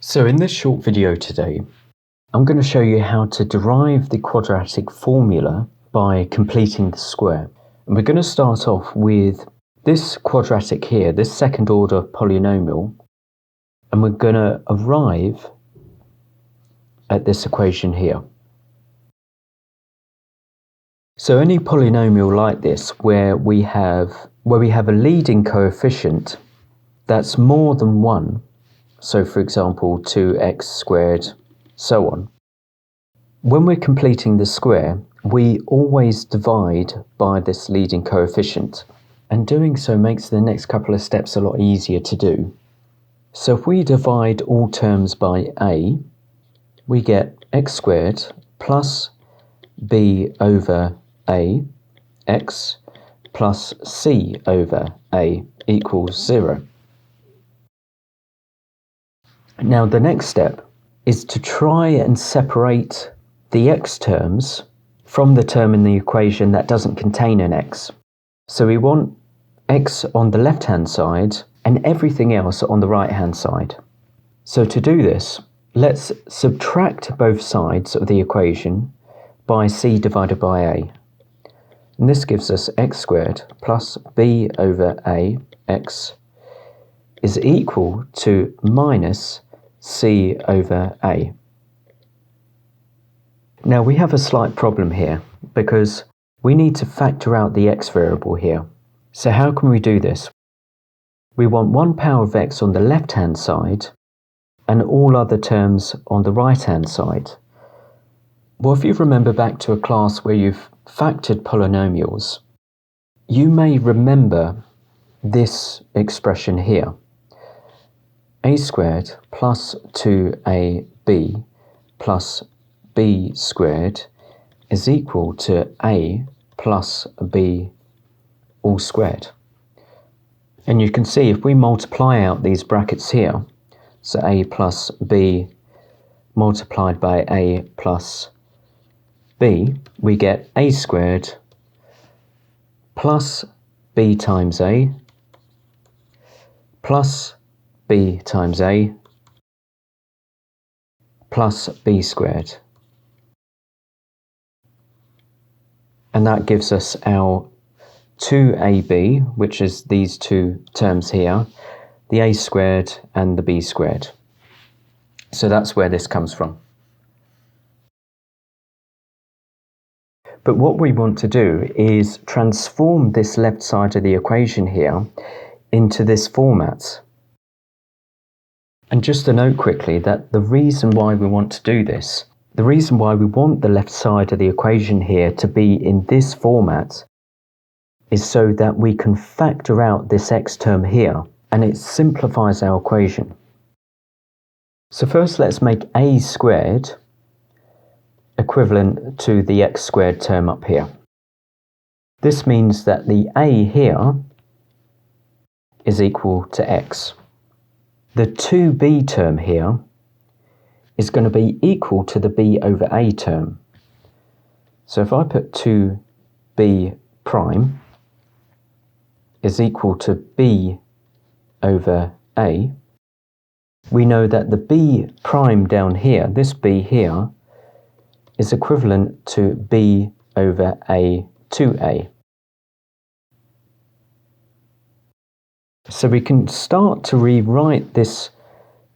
So in this short video today, I'm going to show you how to derive the quadratic formula by completing the square. And we're going to start off with this quadratic here, this second order polynomial, and we're going to arrive at this equation here. So any polynomial like this where we have a leading coefficient that's more than 1, so for example 2x squared, so on. When we're completing the square, we always divide by this leading coefficient, and doing so makes the next couple of steps a lot easier to do. So if we divide all terms by a, we get x squared plus b over a x plus c over a equals 0. Now the next step is to try and separate the x terms from the term in the equation that doesn't contain an x. So we want x on the left hand side and everything else on the right hand side. So to do this, let's subtract both sides of the equation by c divided by a. And this gives us x squared plus b over a x is equal to minus c over a. Now we have a slight problem here because we need to factor out the x variable here. So how can we do this? We want 1 power of x on the left hand side and all other terms on the right hand side. Well, if you remember back to a class where you've factored polynomials, you may remember this expression here. A squared plus 2ab plus b squared is equal to a plus b all squared. And you can see if we multiply out these brackets here, so a plus b multiplied by a plus b, we get a squared plus b times a plus b times a plus b squared. And that gives us our 2ab, which is these two terms here, the a squared and the b squared. So that's where this comes from. But what we want to do is transform this left side of the equation here into this format. And just to note quickly that the reason why we want to do this, the reason why we want the left side of the equation here to be in this format is so that we can factor out this x term here, and it simplifies our equation. So first let's make a squared equivalent to the x squared term up here. This means that the a here is equal to x. The 2b term here is going to be equal to the b over a term. So if I put 2b prime is equal to b over a, we know that the b prime down here, this b here, is equivalent to b over a 2a. So we can start to rewrite this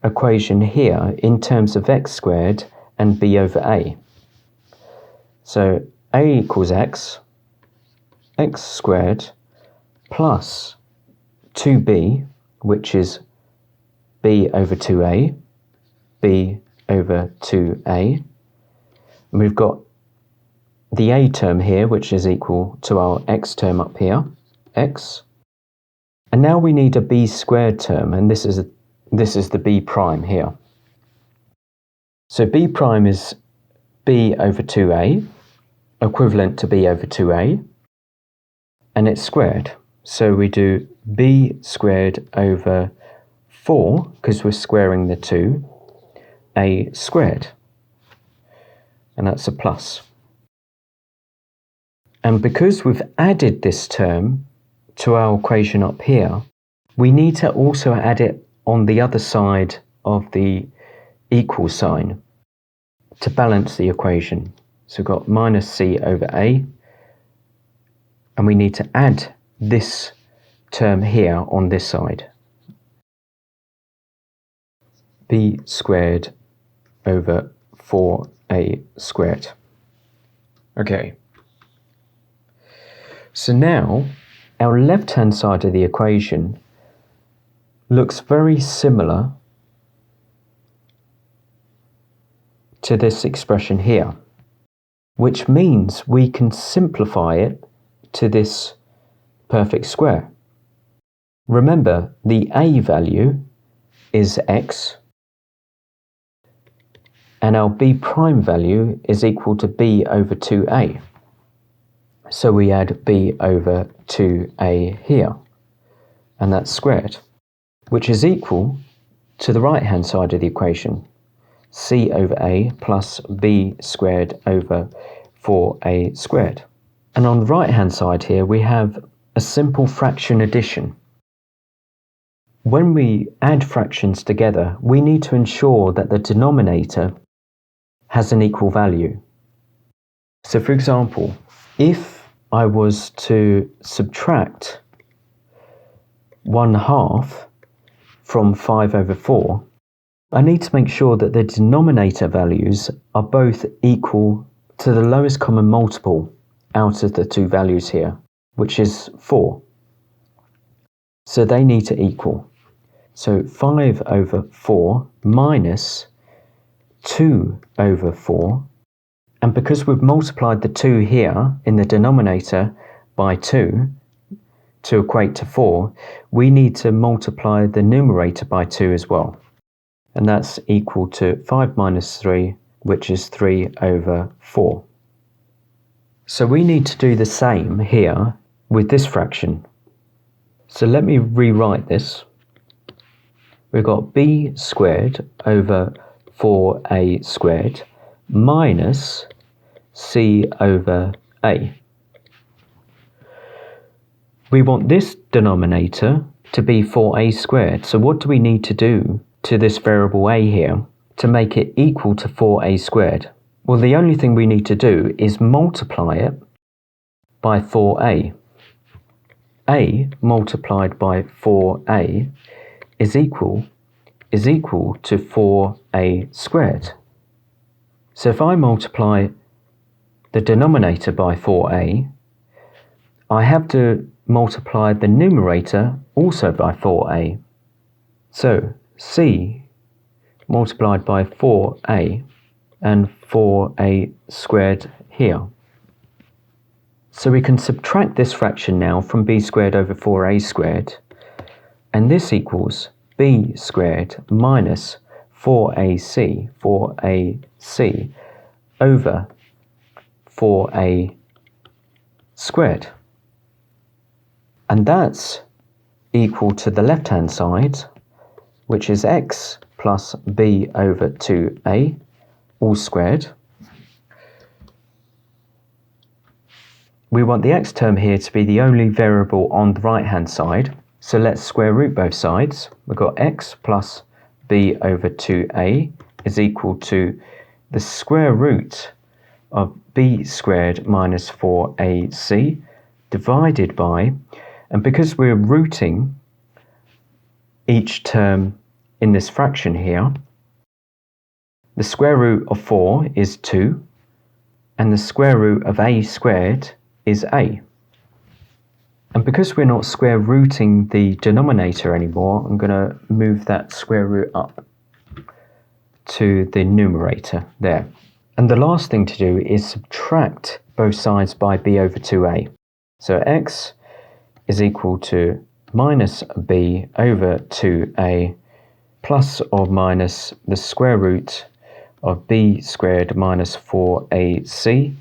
equation here in terms of x squared and b over a. So a equals x squared plus 2b, which is b over 2a, b over 2a. And we've got the a term here, which is equal to our x term up here, x. And now we need a b squared term, and this is the b prime here. So b prime is b over 2a, equivalent to b over 2a, and it's squared. So we do b squared over 4, because we're squaring the 2, a squared. And that's a plus. And because we've added this term to our equation up here, we need to also add it on the other side of the equal sign to balance the equation. So we've got minus c over a, and we need to add this term here on this side. b squared over 4a squared. Okay. So now our left-hand side of the equation looks very similar to this expression here, which means we can simplify it to this perfect square. Remember, the a value is x, and our b prime value is equal to b over 2a. So we add b over 2a here, and that's squared, which is equal to the right-hand side of the equation, c over a plus b squared over 4a squared. And on the right-hand side here, we have a simple fraction addition. When we add fractions together, we need to ensure that the denominator has an equal value. So for example, if I was to subtract 1/2 from 5 over 4, I need to make sure that the denominator values are both equal to the lowest common multiple out of the two values here, which is 4. So they need to equal. So 5 over 4 minus 2 over 4, and because we've multiplied the 2 here in the denominator by 2 to equate to 4, we need to multiply the numerator by 2 as well. And that's equal to 5 minus 3, which is 3 over 4. So we need to do the same here with this fraction. So let me rewrite this. We've got b squared over 4a squared minus c over a. We want this denominator to be 4a squared. So what do we need to do to this variable a here to make it equal to 4a squared? Well, the only thing we need to do is multiply it by 4a. A multiplied by 4a is equal to 4a squared. So if I multiply the denominator by 4a, I have to multiply the numerator also by 4a. So c multiplied by 4a and 4a squared here. So we can subtract this fraction now from b squared over 4a squared, and this equals b squared minus 4ac over 4a squared. And that's equal to the left-hand side, which is x plus b over 2a, all squared. We want the x term here to be the only variable on the right-hand side, so let's square root both sides. We've got x plus b over 2a is equal to the square root of b squared minus 4ac divided by, and because we're rooting each term in this fraction here, the square root of 4 is 2, and the square root of a squared is a. And because we're not square rooting the denominator anymore, I'm going to move that square root up to the numerator there. And the last thing to do is subtract both sides by b over 2a. So x is equal to minus b over 2a plus or minus the square root of b squared minus 4ac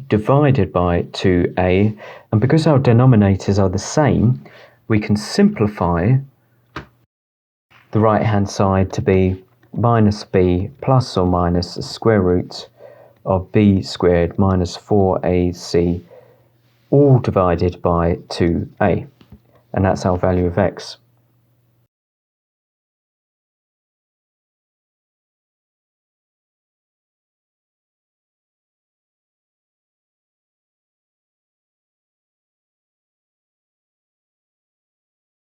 divided by 2a, and because our denominators are the same, we can simplify the right hand side to be minus b plus or minus the square root of b squared minus 4ac all divided by 2a, and that's our value of x.